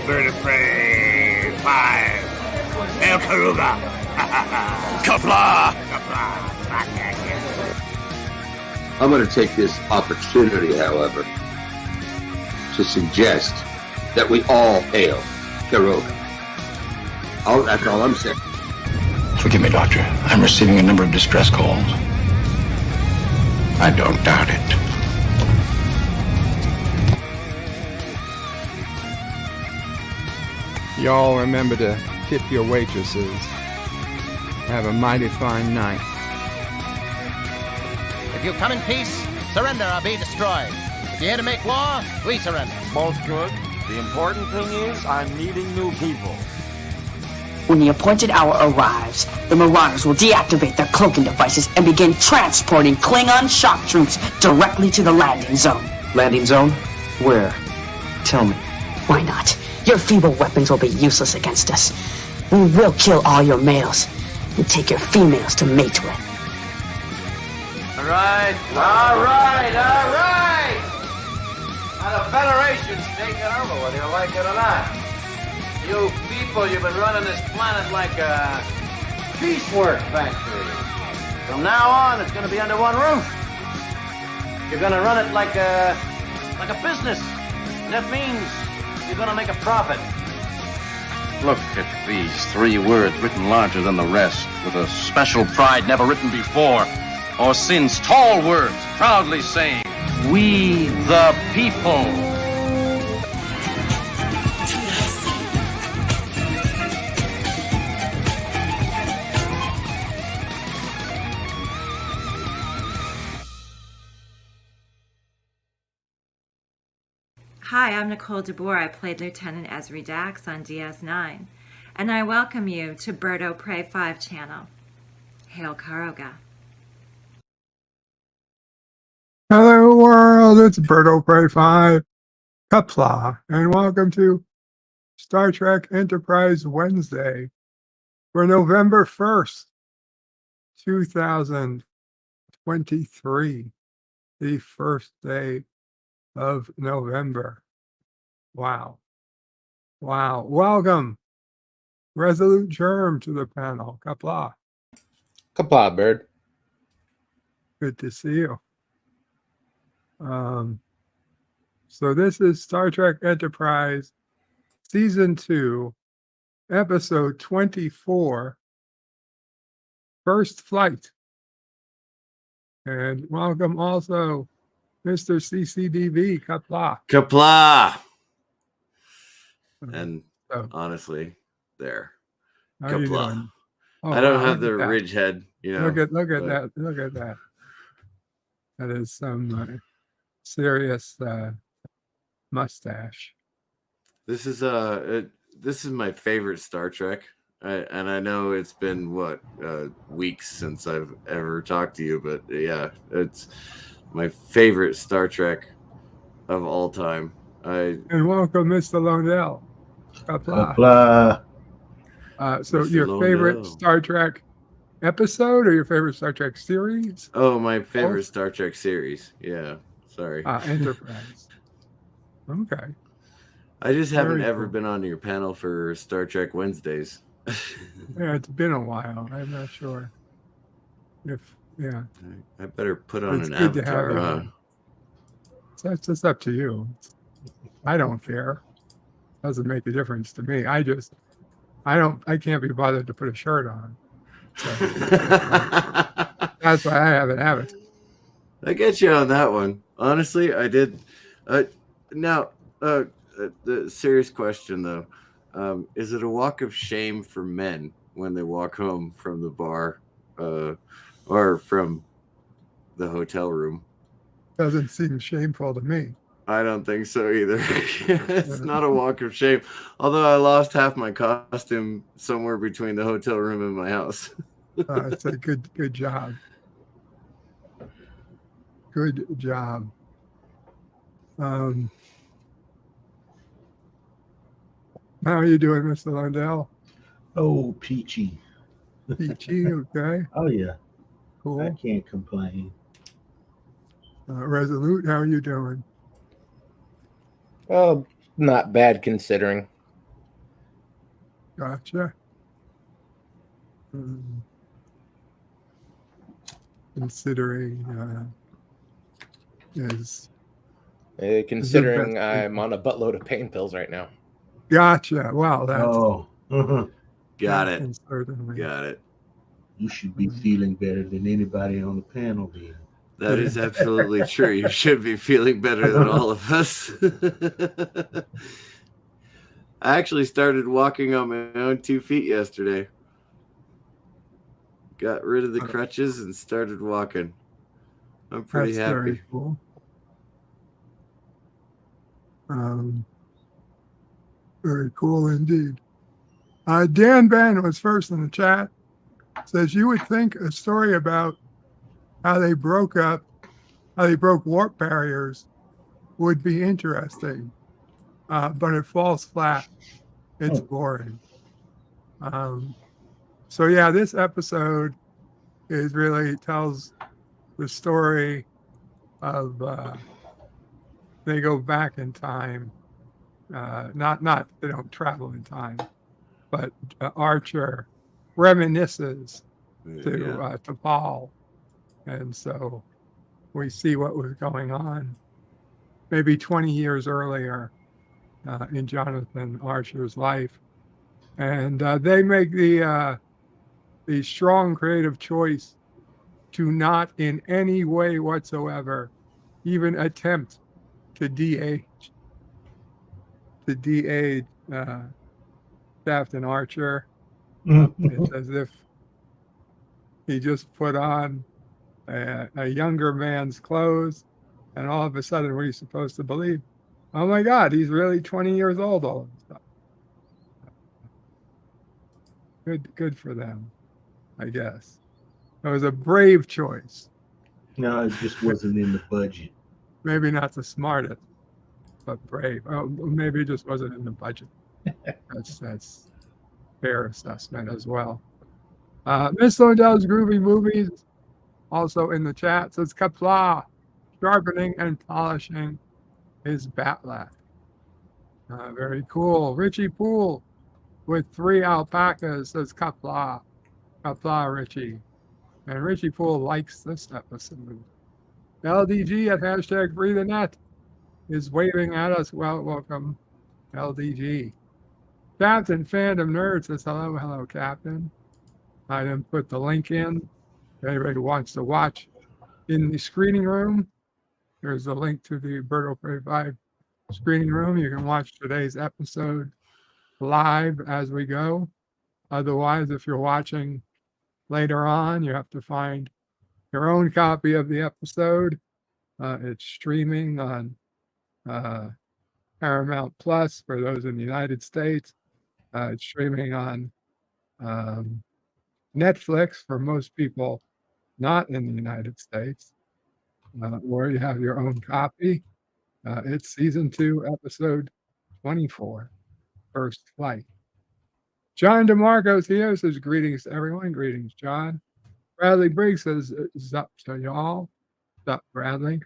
Bird of Prey 5. El Karuga. Qapla! I'm going to take this opportunity, however, to suggest that we all hail Karuga. That's all I'm saying. Forgive me, Doctor. I'm receiving a number of distress calls. I don't doubt it. Y'all remember to tip your waitresses. Have a mighty fine night. If you come in peace, surrender or be destroyed. If you're here to make war, we surrender. Both good. The important thing is I'm meeting new people. When the appointed hour arrives, the Marauders will deactivate their cloaking devices and begin transporting Klingon shock troops directly to the landing zone. Landing zone? Where? Tell me. Why not? Your feeble weapons will be useless against us. We will kill all your males and take your females to mate with. All right. Now the Federation's taking over, whether you like it or not. You people, you've been running this planet like a piecework factory. From now on, it's going to be under one roof. You're going to run it like a business. And that means you're going to make a profit. Look at these 3 words written larger than the rest, with a special pride never written before, or since. Tall words, proudly saying, "We the people." Hi, I'm Nicole DeBoer. I played Lieutenant Ezri Dax on DS9, and I welcome you to Bird of Prey 5 channel. Hail Karuga. Hello world, it's Bird of Prey 5, Qapla, and welcome to Star Trek Enterprise Wednesday for November 1st, 2023, the first day of November. Wow. Welcome, Resolute Germ, to the panel. Qapla. Qapla, Bird. Good to see you. So this is Star Trek Enterprise Season 2, Episode 24, First Flight. And welcome also Mr. CCDV, Qapla. Qapla! And honestly, there. Qapla. Oh, I don't have the ridge head, you know. Look at that. Look at that. That is some serious mustache. This is my favorite Star Trek. And I know it's been weeks since I've ever talked to you, but yeah, it's my favorite Star Trek of all time. And welcome, Mr. Londell. Qapla. So Mr. your Londell. favorite Star Trek episode or your favorite Star Trek series? Oh, my favorite Star Trek series. Yeah, sorry. Enterprise. Okay. I just haven't ever been on your panel for Star Trek Wednesdays. Yeah, it's been a while. I'm not sure if, yeah. I better put on It's an good to avatar, have huh? That's just up to you. I don't care. Doesn't make a difference to me. I can't be bothered to put a shirt on. So, that's why I haven't have it. I get you on that one. Honestly, I did. Now, the serious question though, is it a walk of shame for men when they walk home from the bar, or from the hotel room? Doesn't seem shameful to me. I don't think so either. It's not a walk of shame. Although I lost half my costume somewhere between the hotel room and my house. It's a good job. Good job. How are you doing, Mr. Lundell? Oh, peachy. Peachy, okay. Oh, yeah. Cool. I can't complain. Resolute, how are you doing? Well, not bad considering. Gotcha. Considering is Considering I'm on a buttload of pain pills right now. Gotcha. Wow, that's Got it. Certainly. Got it. You should be feeling better than anybody on the panel then. That is absolutely true. You should be feeling better than all of us. I actually started walking on my own 2 feet yesterday. Got rid of the crutches and started walking. I'm pretty happy. Very cool. Very cool indeed. Dan Ben was first in the chat. Says you would think a story about how they broke warp barriers would be interesting, but it falls flat. It's boring. So yeah, this episode is really tells the story of they go back in time. Not they don't travel in time, but Archer reminisces to Paul, and so we see what was going on maybe 20 years earlier in Jonathan Archer's life, and they make the strong creative choice to not in any way whatsoever even attempt to de-age Captain Archer. It's as if he just put on a younger man's clothes, and all of a sudden we're supposed to believe, oh my God, he's really 20 years old, all of a sudden. Good for them, I guess. It was a brave choice. No, it just wasn't in the budget. Maybe not the smartest, but brave. Oh, maybe it just wasn't in the budget. That's fair assessment as well. Miss Lindell's Groovy Movies, also in the chat, says Qapla, sharpening and polishing his batlack. Very cool. Richie Poole with 3 alpacas, says Qapla. Qapla, Richie. And Richie Poole likes this episode. LDG at hashtag Free the Net is waving at us. Well, welcome, LDG. Captain Fandom Nerd says hello, Captain. I didn't put the link in. If anybody who wants to watch in the screening room, there's a link to the Birdo Prey 5 screening room. You can watch today's episode live as we go. Otherwise, if you're watching later on, you have to find your own copy of the episode. It's streaming on Paramount Plus for those in the United States. It's streaming on Netflix for most people not in the United States, or you have your own copy. It's season 2, episode 24, First Flight. John DeMarco's here, says greetings to everyone. Greetings, John. Bradley Briggs says, sup to y'all. Sup, Bradley.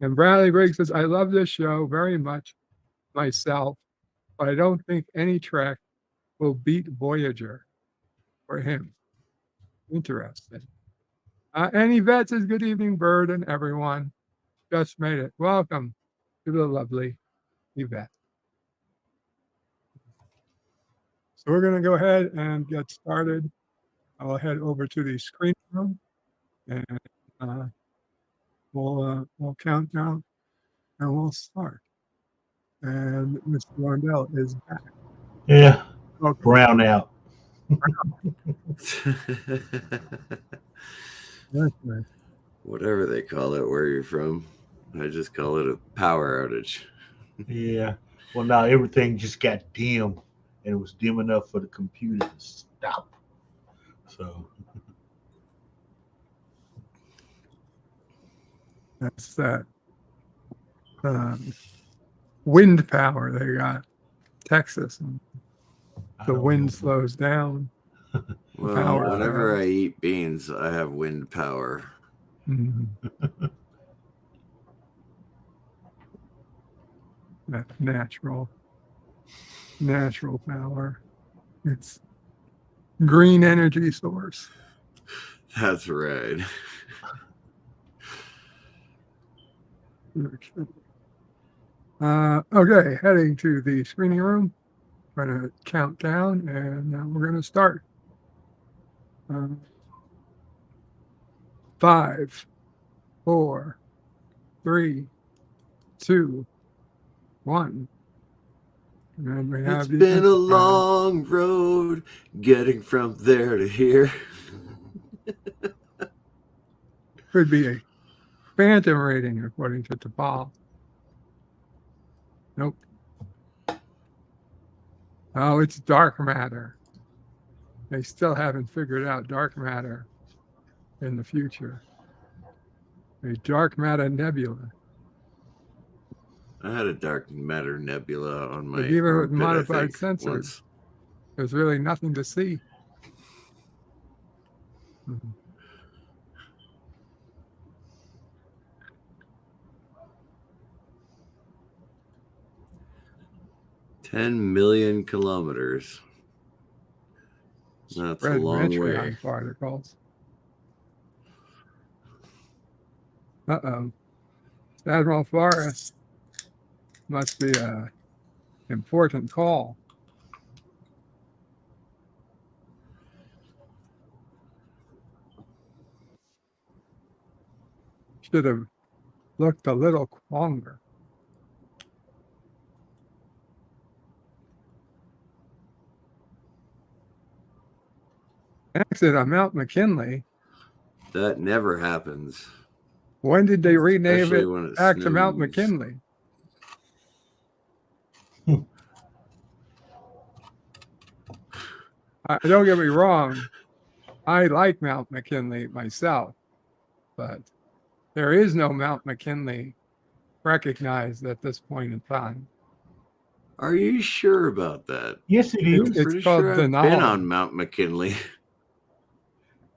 And Bradley Briggs says, I love this show very much myself, but I don't think any Trek will beat Voyager for him. Interesting. And Yvette says, good evening, Bird and everyone. Just made it. Welcome to the lovely Yvette. So we're going to go ahead and get started. I'll head over to the screen room, and we'll count down, and we'll start. And Mr. Rondell is back. Yeah. Okay. Brown out. Whatever they call it where you're from. I just call it a power outage. Yeah. Well, now everything just got dim, and it was dim enough for the computer to stop. So that's that wind power they got. Texas, and the wind slows down. Well, whenever I eat beans, I have wind power. Mm-hmm. That's natural power. It's green energy source. That's right. Okay, heading to the screening room. I'm going to count down, and we're going to start. 5, 4, 3, 2, 1. And we have It's been a long road getting from there to here. Could be a phantom rating according to T'Pol. Nope. Oh, it's dark matter. They still haven't figured out dark matter in the future. A dark matter nebula. I had a dark matter nebula on my Even with armpit, modified I think, sensors, once. there's really nothing to see. Mm-hmm. $10 million kilometers. That's a long way. Particles. Admiral Forrest must be a important call. Should have looked a little longer. Exit on Mount McKinley. That never happens. When did they rename Especially it when it back to Mount snows. McKinley? Don't get me wrong. I like Mount McKinley myself, but there is no Mount McKinley recognized at this point in time. Are you sure about that? Yes, it is. It's Pretty called sure I've Denali. been on Mount McKinley.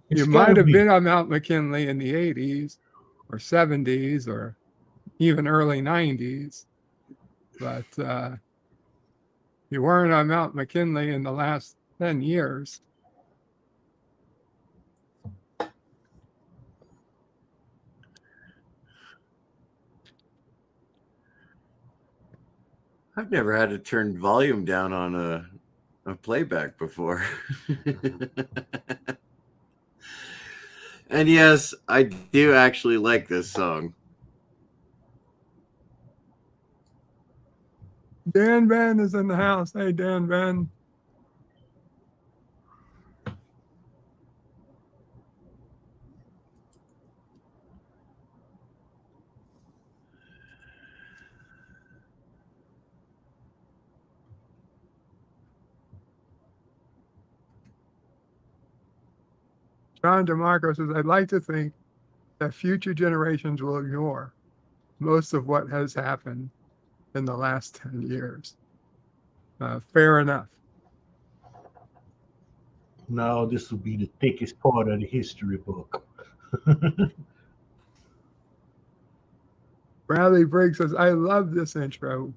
You might have been on Mount McKinley in the 80s or 70s or even early 90s, but you weren't on Mount McKinley in the last 10 years. I've never had to turn volume down on a playback before. And yes, I do actually like this song. Dan Ben is in the house. Hey, Dan Ben. John DeMarco says, I'd like to think that future generations will ignore most of what has happened in the last 10 years. Fair enough. No, this will be the thickest part of the history book. Bradley Briggs says, I love this intro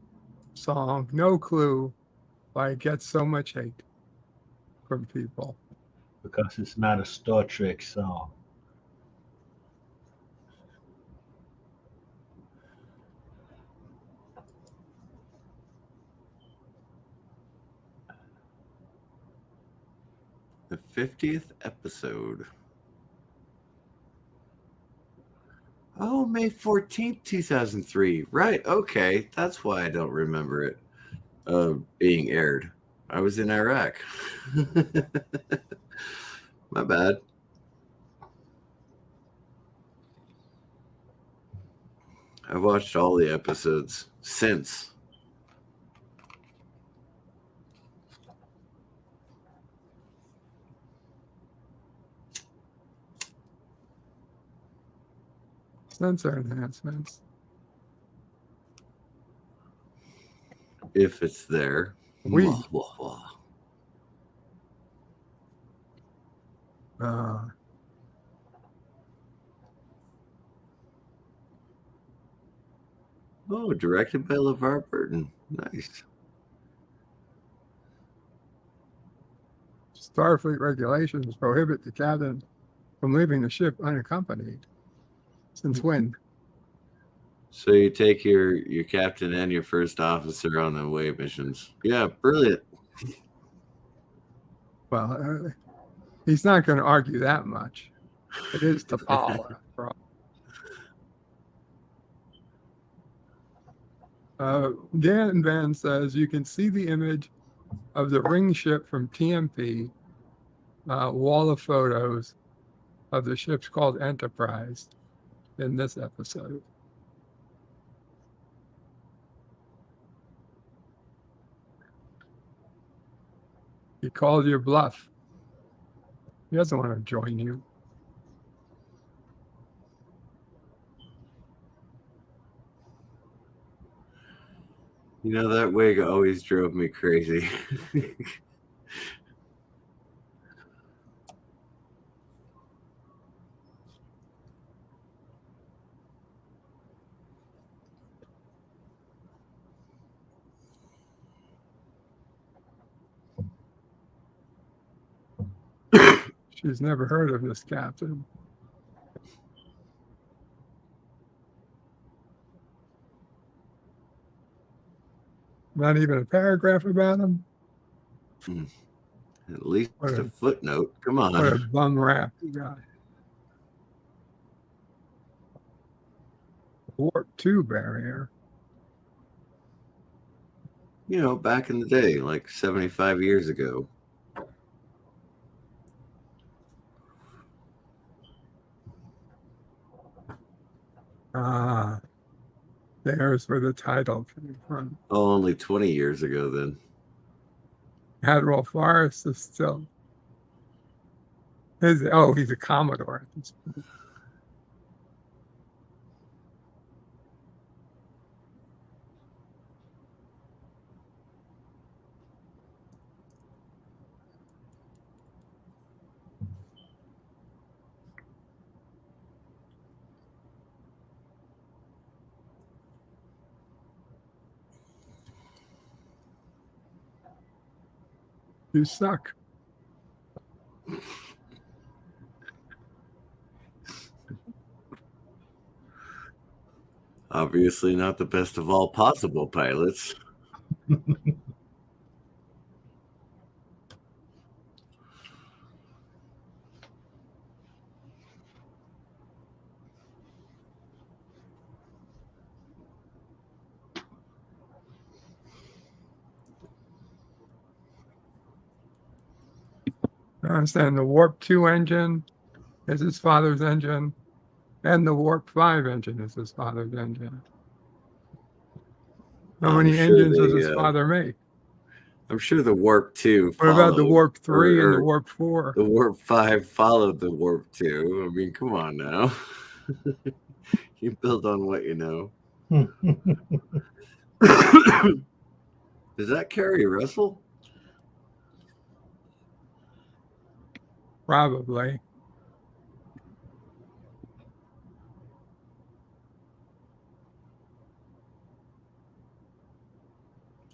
song. No clue why it gets so much hate from people. Because it's not a Star Trek song. The 50th episode. Oh, May 14th, 2003. Right. Okay. That's why I don't remember it being aired. I was in Iraq. My bad. I've watched all the episodes since. Sensor enhancements. If it's there. We. Oh, directed by LeVar Burton. Nice. Starfleet regulations prohibit the captain from leaving the ship unaccompanied. Since when? So you take your captain and your first officer on the away missions. Yeah, brilliant. Well, he's not going to argue that much. It is T'Pol, after all. Dan Van says you can see the image of the ring ship from TMP, wall of photos of the ships called Enterprise in this episode. He called your bluff. He doesn't want to join you. You know, that wig always drove me crazy. She's never heard of this captain. Not even a paragraph about him? At least a footnote. Come on. What a bum rap you got. Warp 2 barrier. You know, back in the day, like 75 years ago. Ah, there's where the title came from. Oh, only 20 years ago then. Admiral Forrest is still. He's a Commodore at this point. You suck. Obviously not the best of all possible pilots. I understand the Warp 2 engine is his father's engine, and the Warp 5 engine is his father's engine. How many engines does his father make? I'm sure the Warp 2 What about the Warp 3 and the Warp 4? The Warp 5 followed the Warp 2. I mean, come on now. You build on what you know. Does that carry Russell? Probably.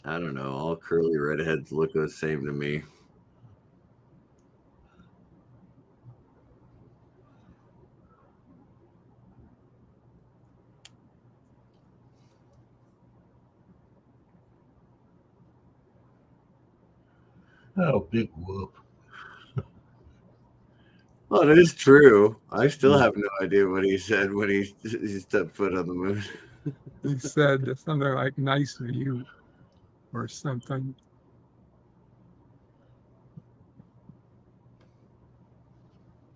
I don't know. All curly redheads look the same to me. Oh, big whoop. Well, it is true. I still have no idea what he said when he stepped foot on the moon. He said something like nice view or something.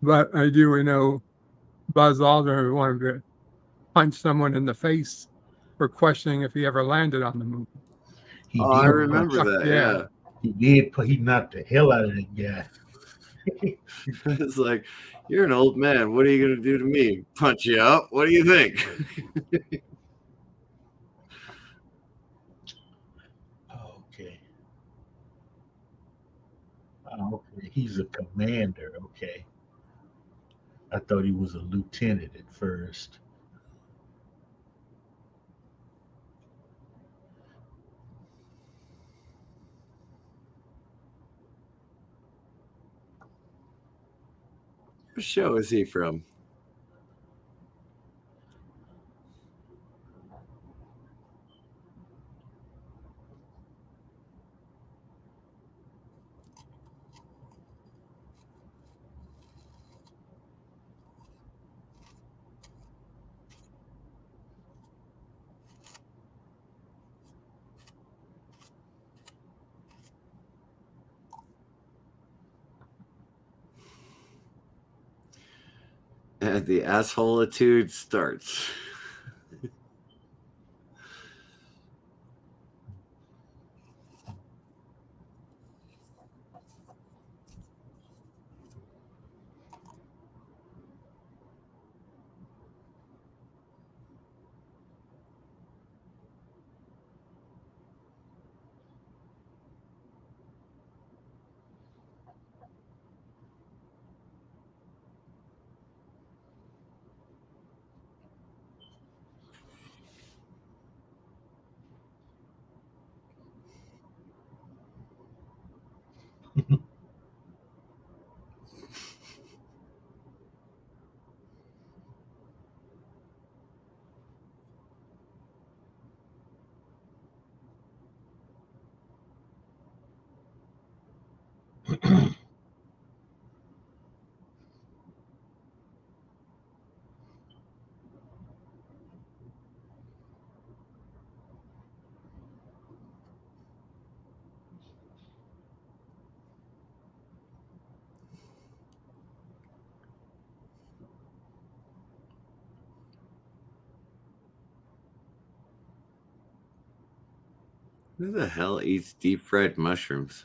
But I do know Buzz Aldrin wanted to punch someone in the face for questioning if he ever landed on the moon. I remember that, yeah. He did, but he knocked the hell out of that guy. It's like, you're an old man. What are you going to do to me? Punch you out? What do you think? Okay. Oh, okay. He's a commander. Okay. I thought he was a lieutenant at first. What show is he from? And the assholeitude starts. Who the hell eats deep fried mushrooms?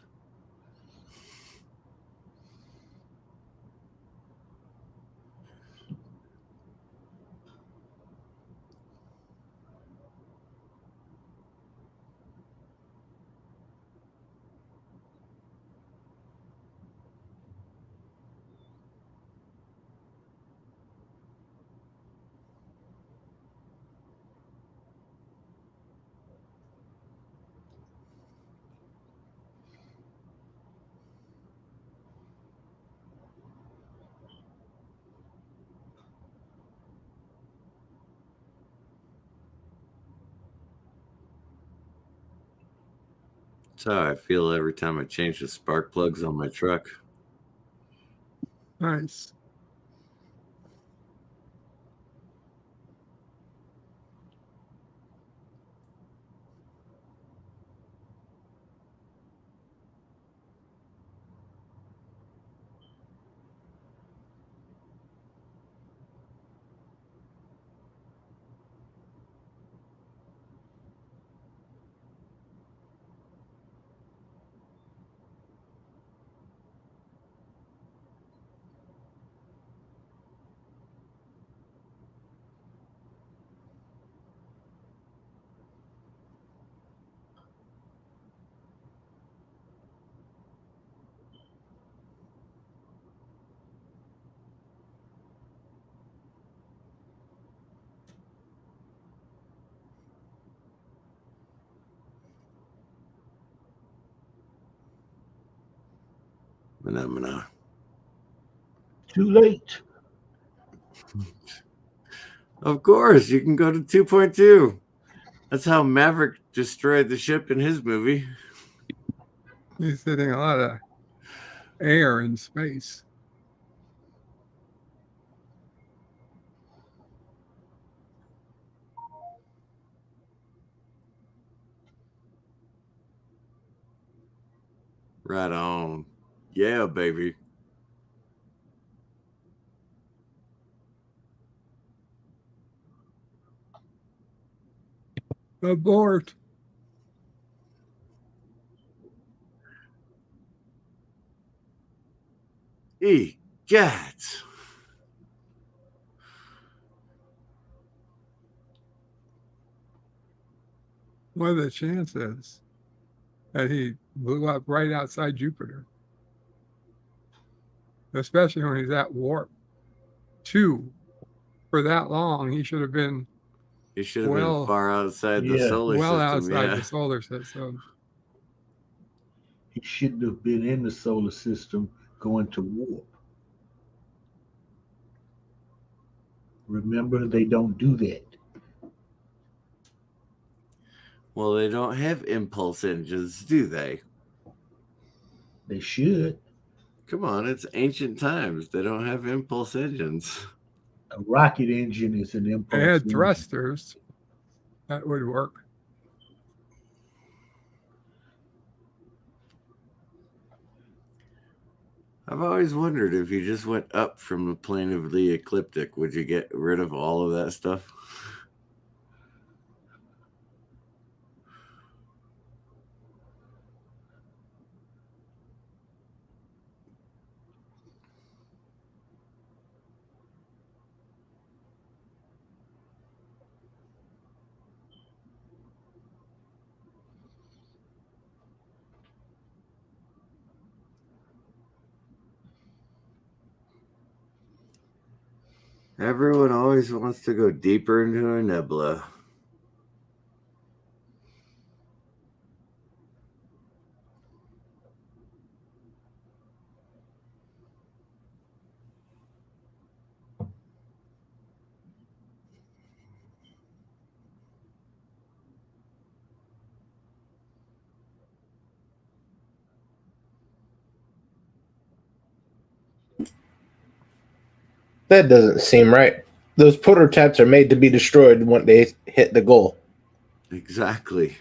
That's how I feel every time I change the spark plugs on my truck. Nice. Phenomena. Too late. Of course, you can go to 2.2. That's how Maverick destroyed the ship in his movie. He's hitting a lot of air in space. Right on. Yeah, baby. Abort. Jats. What are the chances that he blew up right outside Jupiter? Especially when he's at warp 2 for that long. He should have been been far outside the solar well system. outside Yeah. the solar system. He shouldn't have been in the solar system going to warp. Remember, they don't do that. Well, they don't have impulse engines, do they? They should. Come on, it's ancient times. They don't have impulse engines. A rocket engine is an impulse They had engine. thrusters. That would work. I've always wondered if you just went up from the plane of the ecliptic, would you get rid of all of that stuff? Everyone always wants to go deeper into a nebula. That doesn't seem right. Those prototypes are made to be destroyed when they hit the goal. Exactly.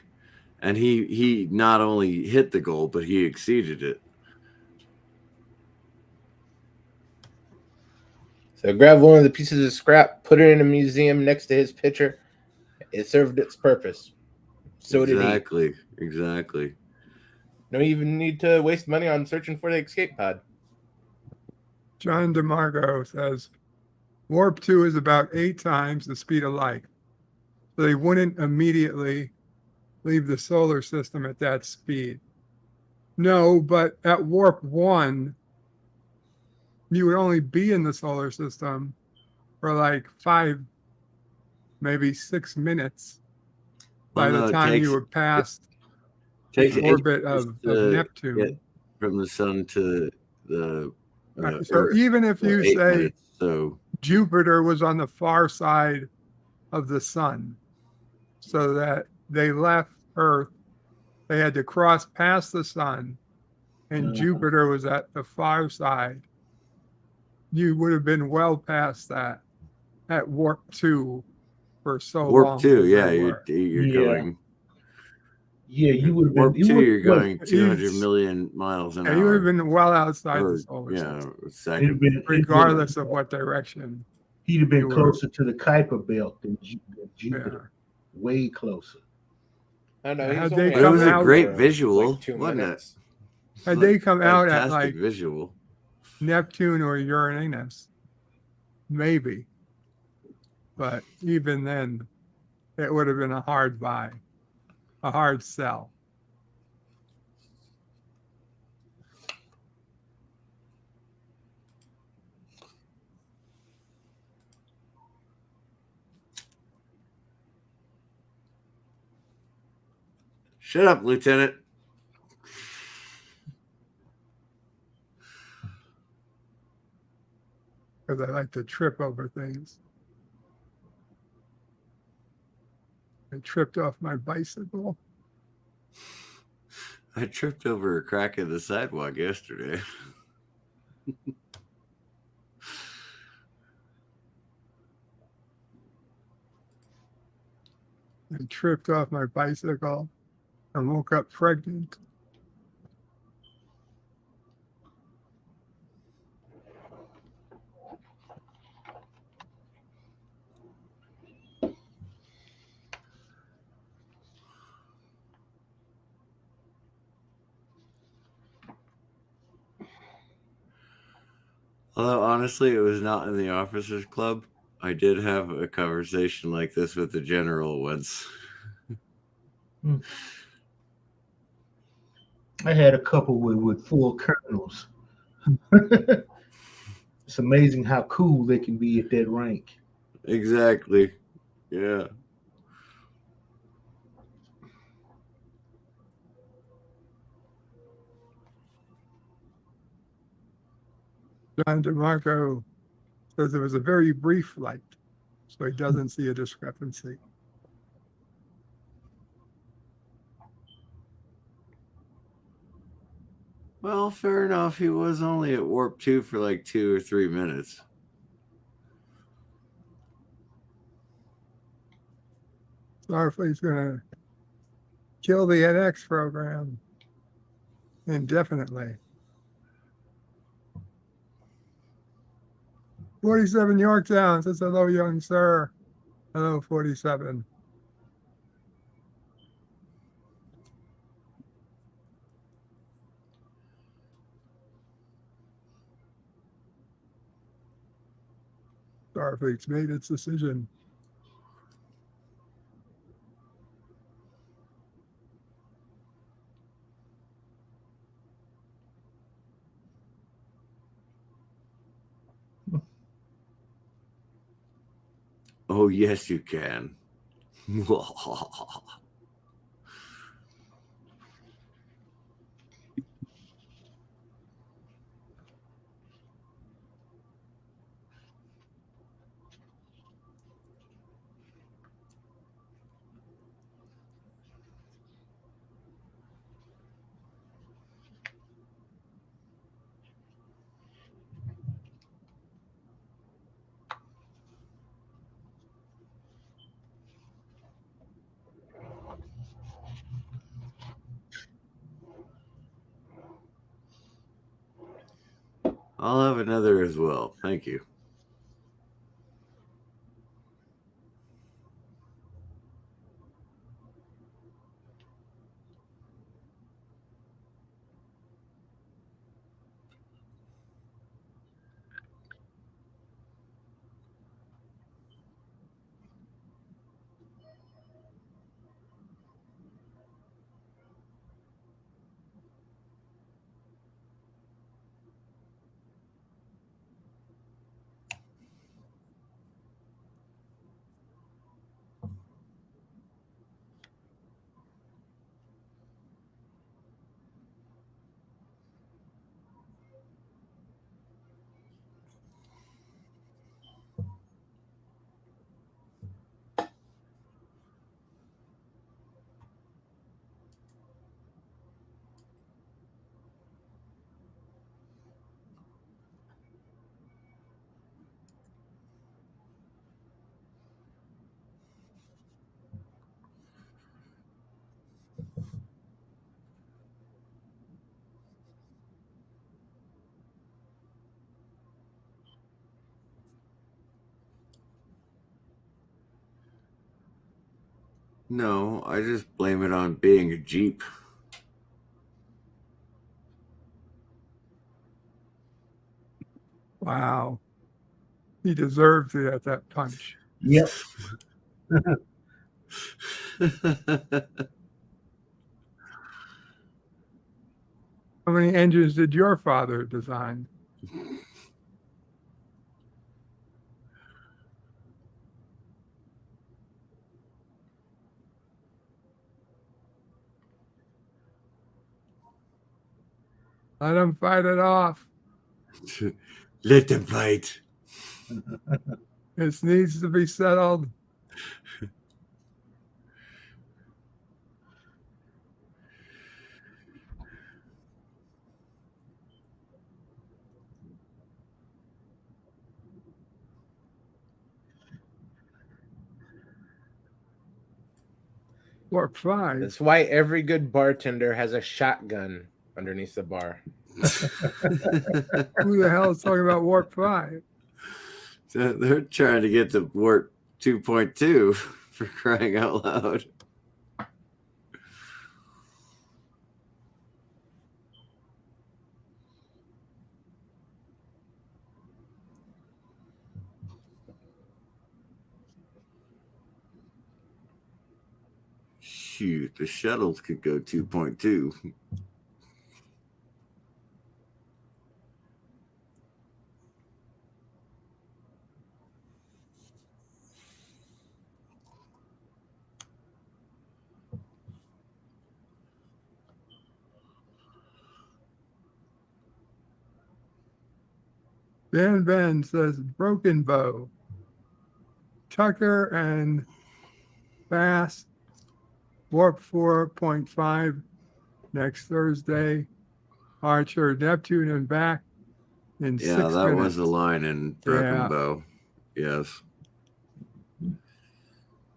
And he not only hit the goal, but he exceeded it. So grab one of the pieces of scrap, put it in a museum next to his picture. It served its purpose. So exactly. did he. Exactly. No even need to waste money on searching for the escape pod. John DeMarco says, warp 2 is about 8 times the speed of light. So they wouldn't immediately leave the solar system at that speed. No, but at warp 1, you would only be in the solar system for like 5, maybe 6 minutes by the time you were past the orbit of Neptune. From the sun to the So Earth, even if you say minutes, so Jupiter was on the far side of the sun, so that they left Earth, they had to cross past the sun, and Jupiter was at the far side, you would have been well past that at warp 2 for so long. Warp 2, yeah, you're going. Yeah, you would have been. Warp 2, you're going 200 million miles an hour. You would have been well outside the solar system. Regardless of what direction. He'd have been closer to the Kuiper belt than Jupiter. Yeah. Way closer. I know. It was a great visual, like wasn't it? Had they come out at like visual. Neptune or Uranus, maybe. But even then, it would have been a hard buy, a hard sell. Shut up, Lieutenant. Because I like to trip over things. I tripped off my bicycle. I tripped over a crack in the sidewalk yesterday. I tripped off my bicycle and woke up pregnant. Although, honestly, it was not in the officers' club. I did have a conversation like this with the general once. I had a couple with full colonels. It's amazing how cool they can be at that rank. Exactly. Yeah. John DeMarco says it was a very brief flight. So he doesn't see a discrepancy. Well, fair enough. He was only at warp 2 for like 2 or 3 minutes. Starfleet's going to kill the NX program indefinitely. 47 Yorktown says, hello, young sir. Hello, 47. Starfleet's made its decision. Oh, yes, you can. I'll have another as well. Thank you. No, I just blame it on being a Jeep. Wow. He deserved it at that punch. Yep. How many engines did your father design? Let him fight it off. Let them fight. This needs to be settled. Warp 5. That's why every good bartender has a shotgun underneath the bar. Who the hell is talking about Warp 5? So they're trying to get to warp 2.2 for crying out loud. Shoot, the shuttles could go 2.2. Ben says broken bow. Tucker and Bass, Warp 4.5 next Thursday. Archer, Neptune, and back in 6 minutes. Yeah, that was a line in Broken Bow. Yes.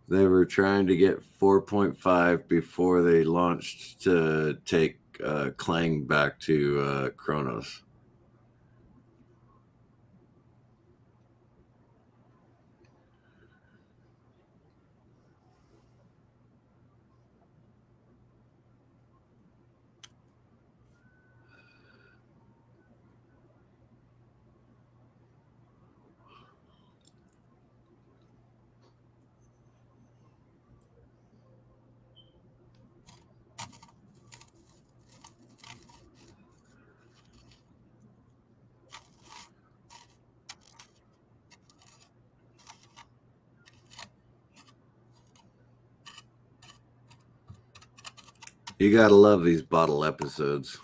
They were trying to get 4.5 before they launched to take Clang back to Kronos. You gotta love these bottle episodes.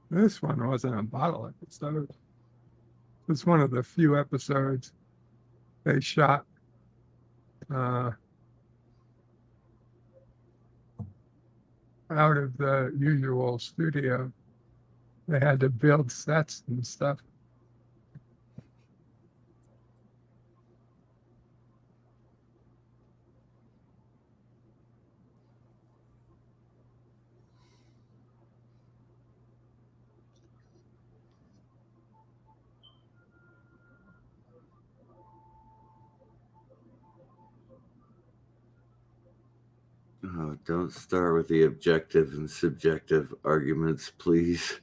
This one wasn't a bottle episode. It's one of the few episodes they shot out of the usual studio. They had to build sets and stuff. Oh, don't start with the objective and subjective arguments, please.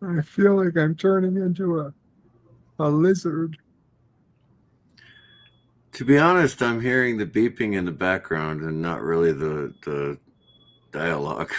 I feel like I'm turning into a lizard. To be honest, I'm hearing the beeping in the background and not really the dialogue.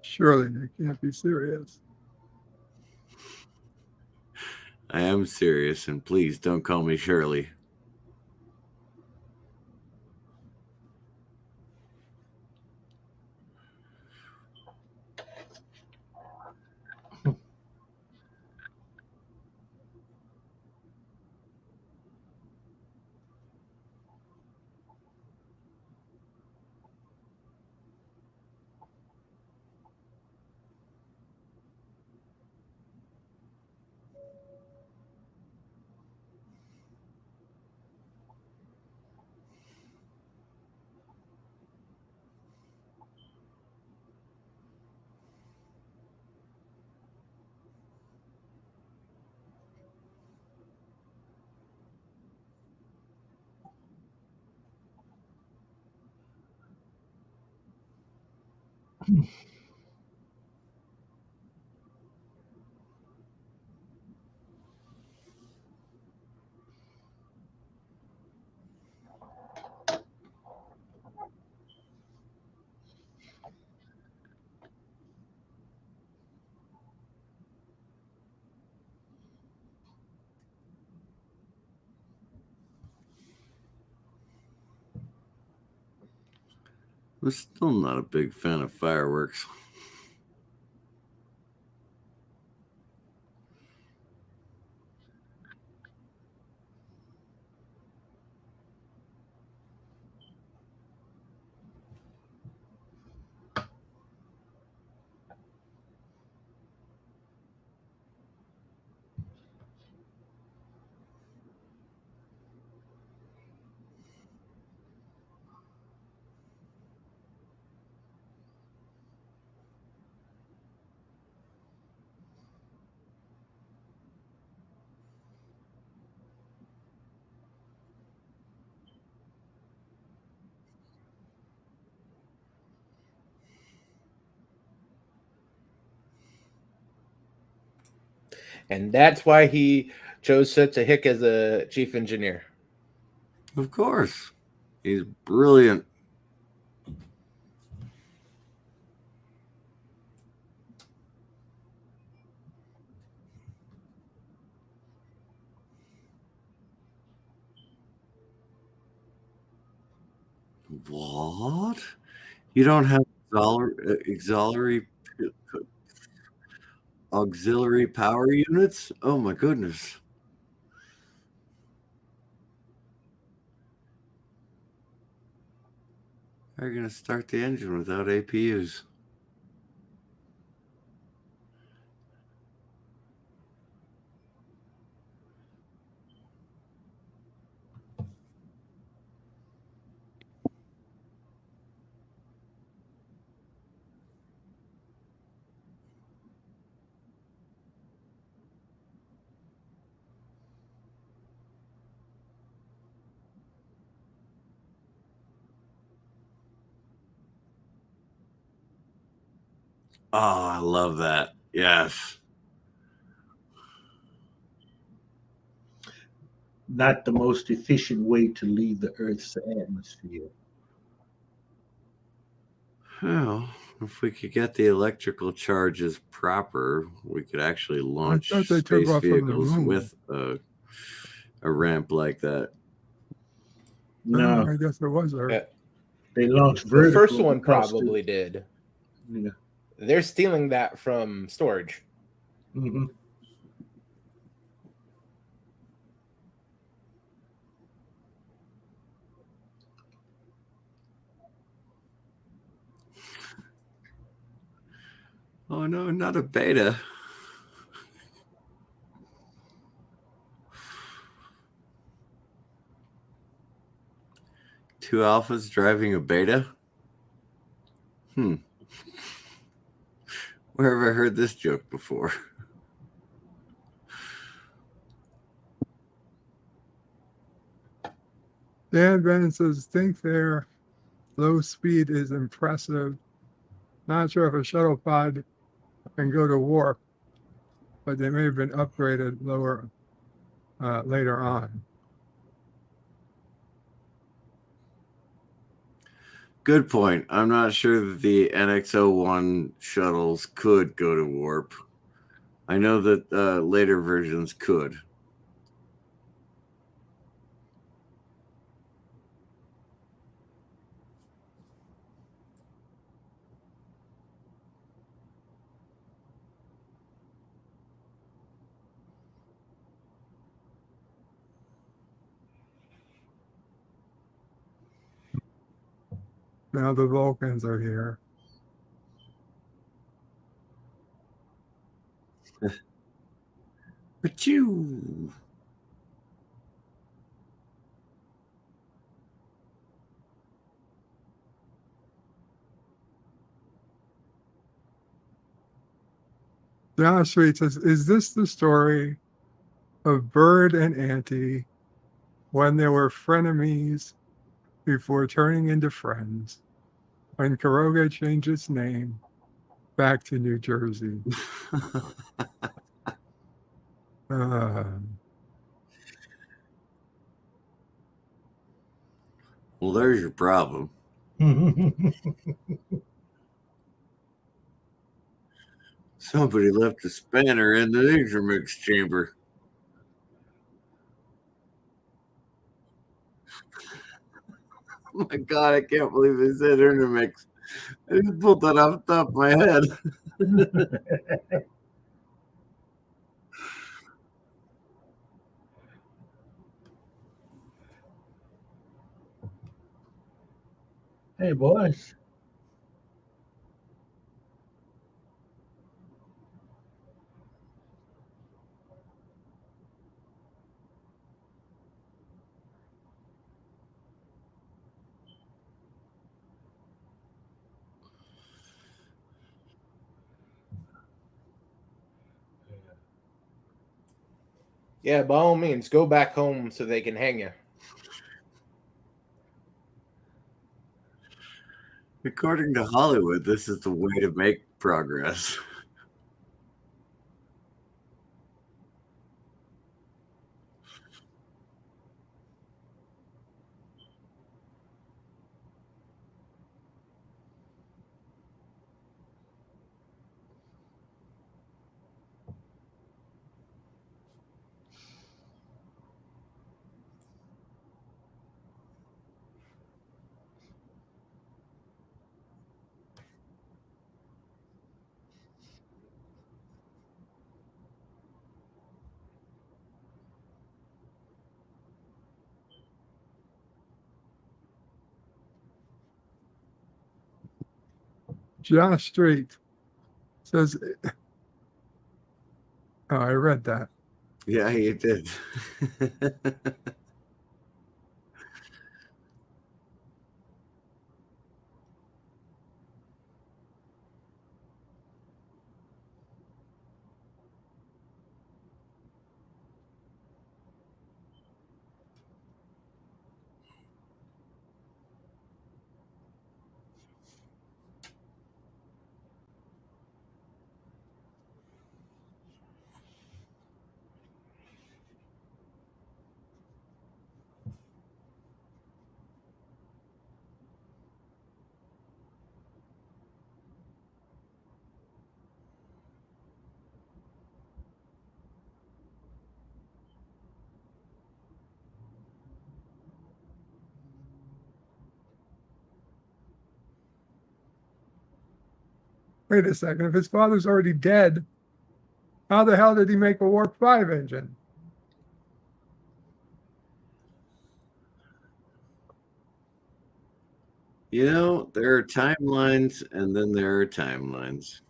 Surely they can't be serious. I am serious, and please don't call me Shirley. I'm still not a big fan of fireworks. And that's why he chose Soot to Hick as a chief engineer. Of course. He's brilliant. What? You don't have auxiliary power units? Oh my goodness. How are you going to start the engine without APUs? Oh, I love that. Yes. Not the most efficient way to leave the Earth's atmosphere. Well, if we could get the electrical charges proper, we could actually launch thought they took space off from the vehicles moon. with a ramp like that. No, I guess it was Earth. Yeah. they launched The vertical. first one because probably did. Yeah. They're stealing that from storage. Mm-hmm. Oh no, not a beta. Two alphas driving a beta? Where have I heard this joke before? Dan Bennett says, think their low speed is impressive. Not sure if a shuttle pod can go to warp, but they may have been upgraded later on. Good point. I'm not sure that the NX-01 shuttles could go to warp. I know that later versions could. Now the Vulcans are here. But you. Josh Sweet says, is this the story of Bird and Auntie when they were frenemies before turning into friends, when Karoga changed its name back to New Jersey? Well, there's your problem. Somebody left a spanner in the intermix chamber. Oh my God, I can't believe they said intermix. I just pulled that off the top of my head. Hey, boys. Yeah, by all means, go back home so they can hang you. According to Hollywood, this is the way to make progress. Josh Street says, oh, I read that. Yeah, you did. Wait a second. If his father's already dead, how the hell did he make a Warp 5 engine? You know, there are timelines, and then there are timelines.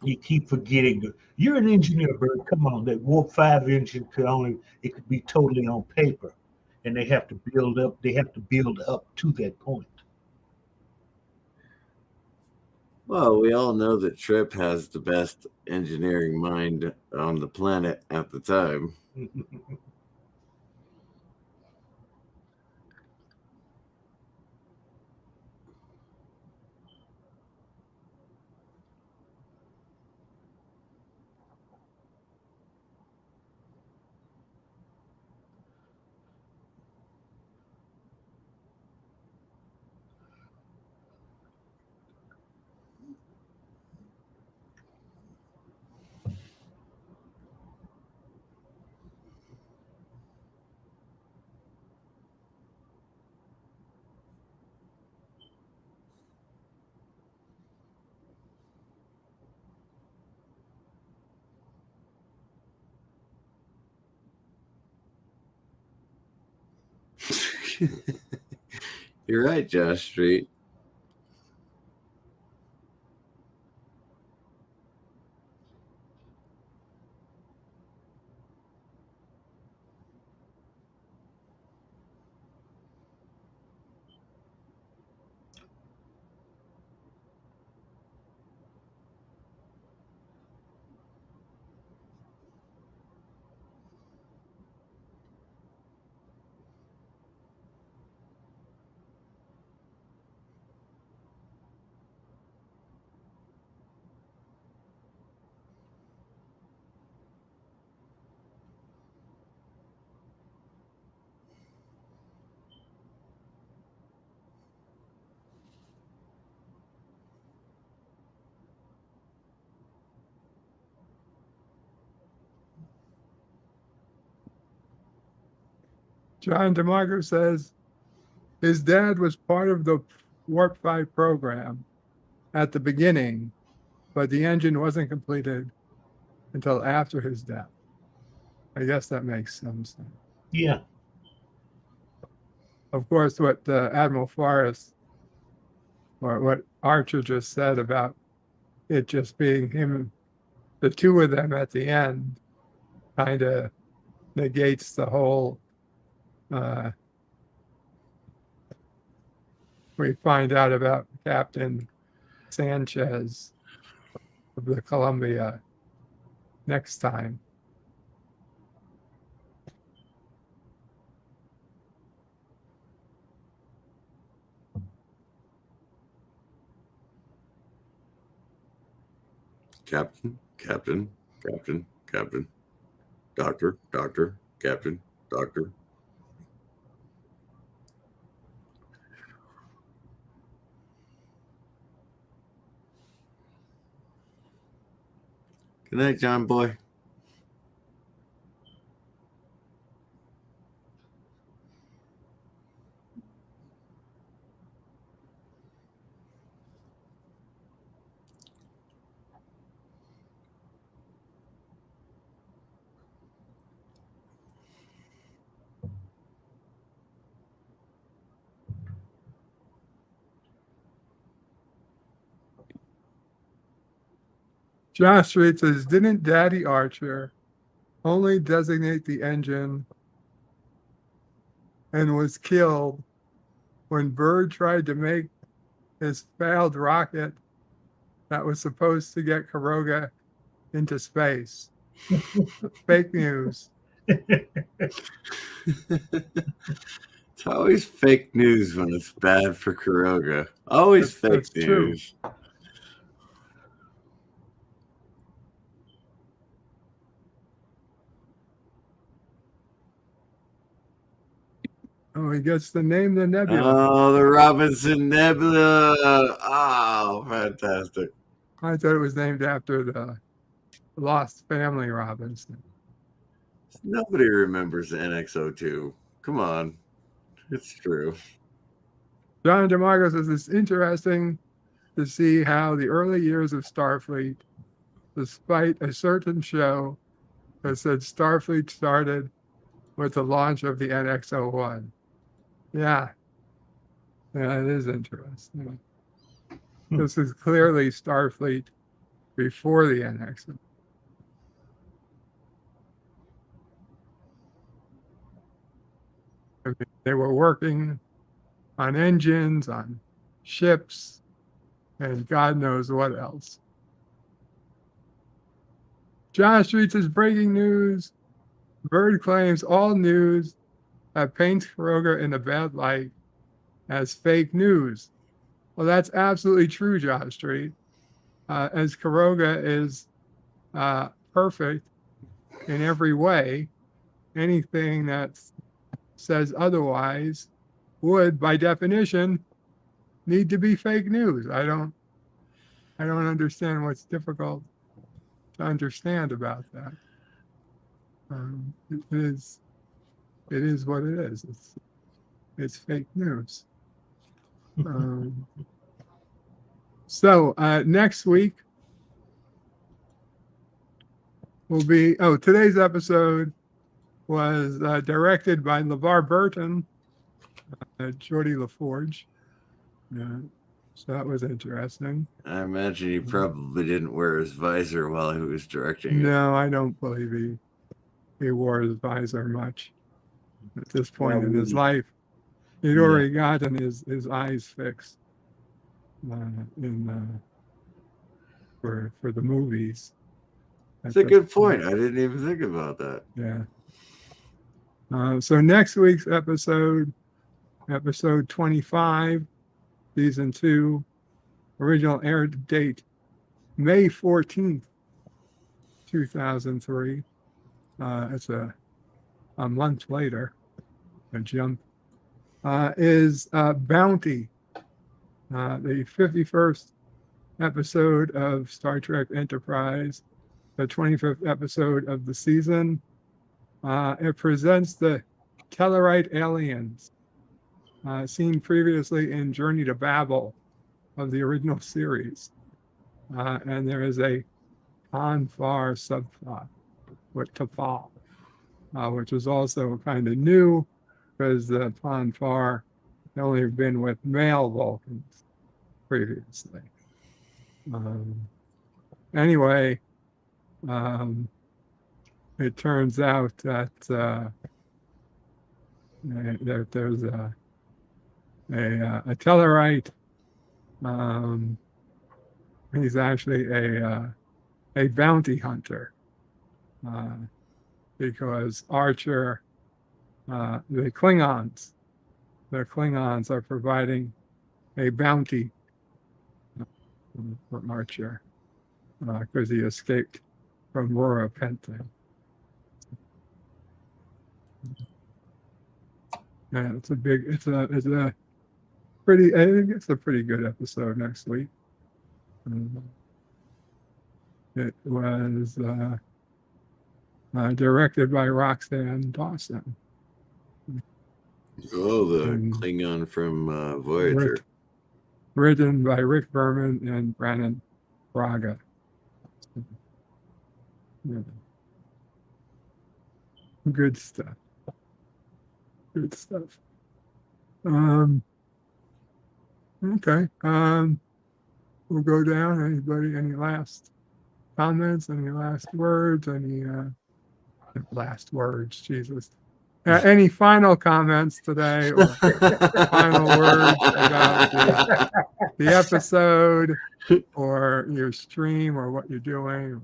You keep forgetting. You're an engineer, Bert. Come on, that Warp 5 engine could be totally on paper. And they have to build up to that point. Well, we all know that Trip has the best engineering mind on the planet at the time. You're right, Josh Street. John DeMarco says his dad was part of the Warp 5 program at the beginning, but the engine wasn't completed until after his death. I guess that makes some sense. Yeah. Of course, what Admiral Forrest or what Archer just said about it just being him, the two of them at the end, kind of negates the whole. We find out about Captain Sanchez of the Columbia next time. Captain, doctor, captain, doctor. Good night, John Boy. Josh Street says, didn't Daddy Archer only designate the engine and was killed when Bird tried to make his failed rocket that was supposed to get Karoga into space? Fake news. It's always fake news when it's bad for Karoga. Always fake news. True. Oh, he gets to name the nebula. Oh, the Robinson Nebula. Oh, fantastic. I thought it was named after the lost family Robinson. Nobody remembers NX-02. Come on. It's true. John DeMarco says it's interesting to see how the early years of Starfleet, despite a certain show that said Starfleet started with the launch of the NX-01. Yeah, it is interesting. This is clearly Starfleet before the NX. I mean, they were working on engines, on ships, and God knows what else. John Street says, breaking news. Bird claims all news that paints Karoga in a bad light as fake news. Well, that's absolutely true, John Street. As Karoga is perfect in every way, anything that says otherwise would, by definition, need to be fake news. I don't understand what's difficult to understand about that. It is what it is. It's fake news. So next week will be, today's episode was directed by LeVar Burton, Geordi La Forge. So that was interesting. I imagine he probably didn't wear his visor while he was directing it. No, I don't believe he wore his visor much at this point in his life. He'd already gotten his eyes fixed for the movies. That's a good point. I didn't even think about that. Yeah. So next week's episode 25, season 2, original air date May 14th, 2003. It's a month later, a jump. Is Bounty, the 51st episode of Star Trek Enterprise, the 25th episode of the season. It presents the Tellarite aliens seen previously in Journey to Babel of the original series. And there is a Ponfar subplot with T'Pol, which is also kind of new because the Ponfar had only been with male Vulcans previously. Anyway, it turns out that there's a Tellarite. He's actually a bounty hunter because Archer, the Klingons are providing a bounty for Archer because he escaped from Rora Penthe. Yeah, it's a pretty, I think it's a pretty good episode next week. It was directed by Roxanne Dawson. Oh, the Klingon from Voyager. Written by Rick Berman and Brandon Braga. Yeah. Good stuff. Good stuff. Okay. We'll go down. Anybody, any last comments? Any last words? Any last words? Jesus. Any final comments today, or final words about the episode, or your stream, or what you're doing, or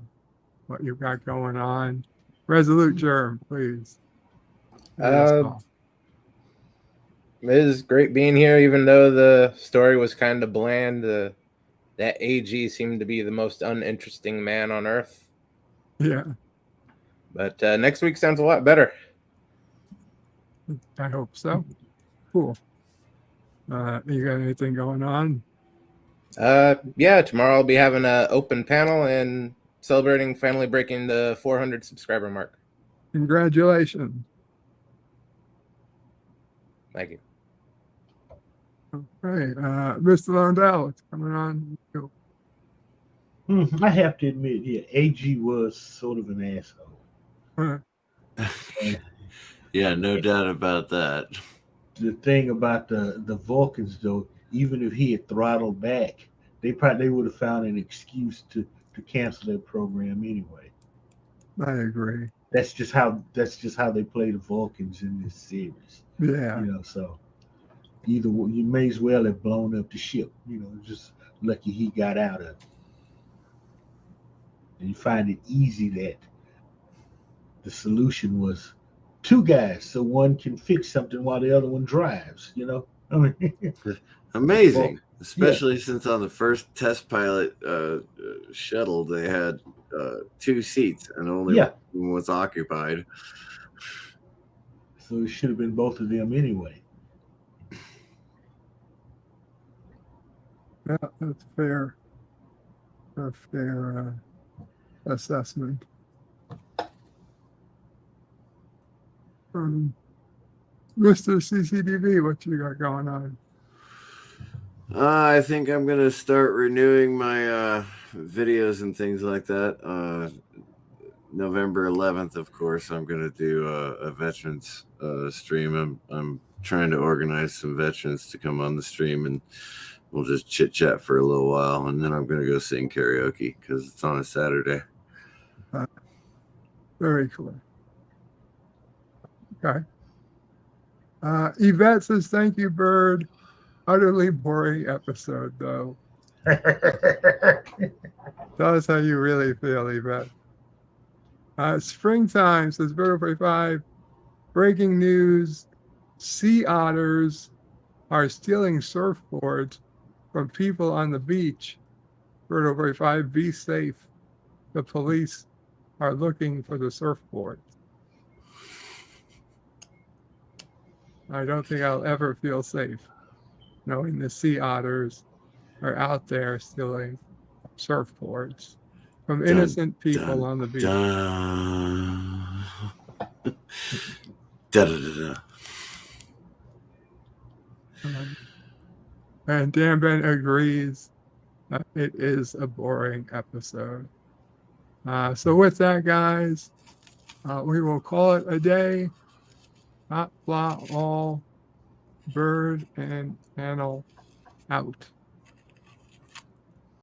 what you've got going on? Resolute Germ, please. It is great being here, even though the story was kind of bland. That AG seemed to be the most uninteresting man on Earth. Yeah. But next week sounds a lot better. I hope so. Cool. You got anything going on? Yeah, tomorrow I'll be having an open panel and celebrating finally breaking the 400 subscriber mark. Congratulations. Thank you. Okay, Mr. Londell, what's coming on? I have to admit, yeah, AG was sort of an asshole. Yeah, no doubt about that. The thing about the Vulcans, though, even if he had throttled back, they would have found an excuse to cancel their program anyway. I agree. That's just how they play the Vulcans in this series. Yeah. So either you may as well have blown up the ship. Just lucky he got out of it. And you find it easy that the solution was two guys, so one can fix something while the other one drives. I mean, amazing, especially since on the first test pilot shuttle they had 2 seats and only one was occupied. So it should have been both of them anyway. Yeah, that's fair. A fair assessment. Mr. CCDV, what you got going on? I think I'm going to start renewing my videos and things like that. November 11th, of course, I'm going to do a veterans stream. I'm trying to organize some veterans to come on the stream, and we'll just chit chat for a little while, and then I'm going to go sing karaoke because it's on a Saturday. Very cool. Okay. Yvette says, thank you, Bird. Utterly boring episode, though. Tell us how you really feel, Yvette. Springtime says, Bird 5. Breaking news. Sea otters are stealing surfboards from people on the beach. Bird 5, be safe. The police are looking for the surfboards. I don't think I'll ever feel safe knowing the sea otters are out there stealing surfboards from innocent people on the beach. And Dan Ben agrees that it is a boring episode. So with that, guys, we will call it a day. Qapla All, Bird and Panel out.